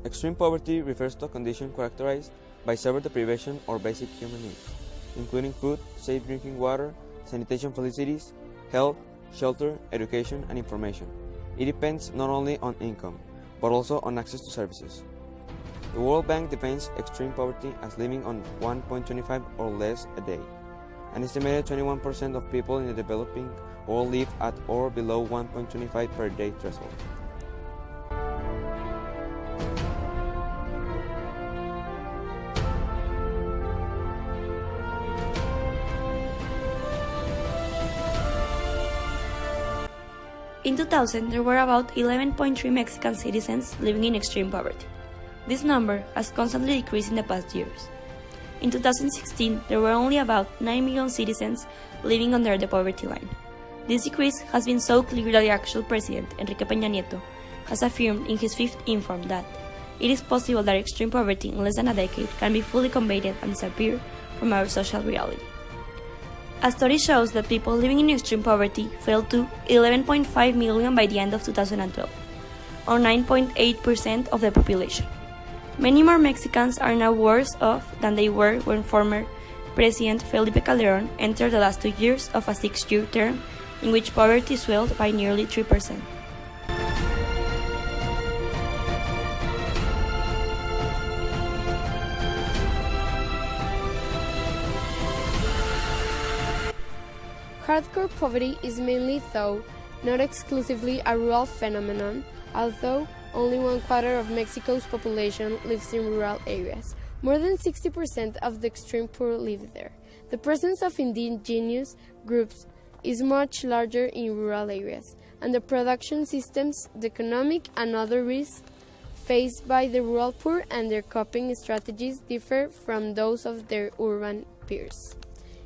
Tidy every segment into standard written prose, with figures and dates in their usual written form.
Extreme poverty refers to a condition characterized by severe deprivation or basic human needs, including food, safe drinking water, sanitation facilities, health, shelter, education, and information. It depends not only on income, but also on access to services. The World Bank defines extreme poverty as living on 1.25 or less a day. An estimated 21% of people in the developing world live at or below 1.25 per day threshold. In 2000, there were about 11.3 Mexican citizens living in extreme poverty. This number has constantly decreased in the past years. In 2016, there were only about 9 million citizens living under the poverty line. This decrease has been so clear that the actual president, Enrique Peña Nieto, has affirmed in his fifth inform that it is possible that extreme poverty in less than a decade can be fully combated and disappear from our social reality. A study shows that people living in extreme poverty fell to 11.5 million by the end of 2012, or 9.8% of the population. Many more Mexicans are now worse off than they were when former President Felipe Calderón entered the last 2 years of a 6-year term in which poverty swelled by nearly 3%. Hardcore poverty is mainly, though not exclusively, a rural phenomenon, although only 1/4 of Mexico's population lives in rural areas. More than 60% of the extreme poor live there. The presence of indigenous groups is much larger in rural areas, and the production systems, the economic and other risks faced by the rural poor and their coping strategies differ from those of their urban peers.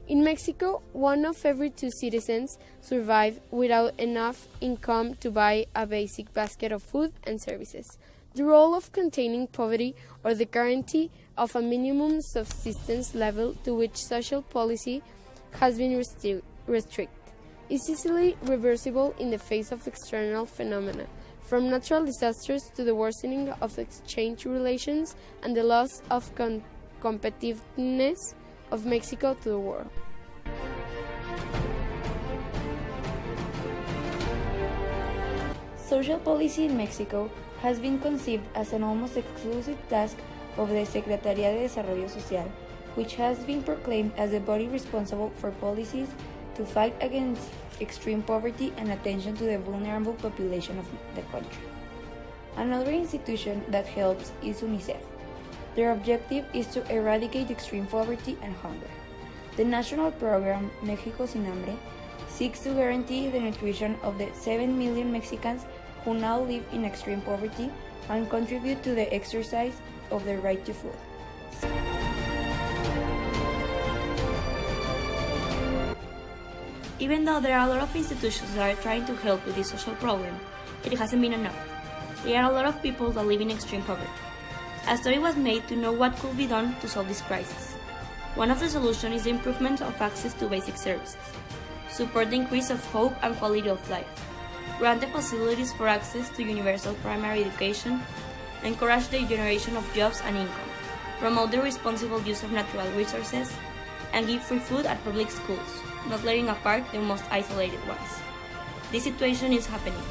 In Mexico, 1 of every 2 citizens survive without enough income to buy a basic basket of food and services. The role of containing poverty, or the guarantee of a minimum subsistence level to which social policy has been restricted, is easily reversible in the face of external phenomena, from natural disasters to the worsening of exchange relations and the loss of competitiveness of Mexico to the world. Social policy in Mexico has been conceived as an almost exclusive task of the Secretaría de Desarrollo Social, which has been proclaimed as the body responsible for policies to fight against extreme poverty and attention to the vulnerable population of the country. Another institution that helps is UNICEF. Their objective is to eradicate extreme poverty and hunger. The national program, México sin hambre, seeks to guarantee the nutrition of the 7 million Mexicans who now live in extreme poverty and contribute to the exercise of their right to food. Even though there are a lot of institutions that are trying to help with this social problem, it hasn't been enough. There are a lot of people that live in extreme poverty. A study was made to know what could be done to solve this crisis. One of the solutions is the improvement of access to basic services, support the increase of hope and quality of life, grant the facilities for access to universal primary education, encourage the generation of jobs and income, promote the responsible use of natural resources, and give free food at public schools, not letting apart the most isolated ones. This situation is happening.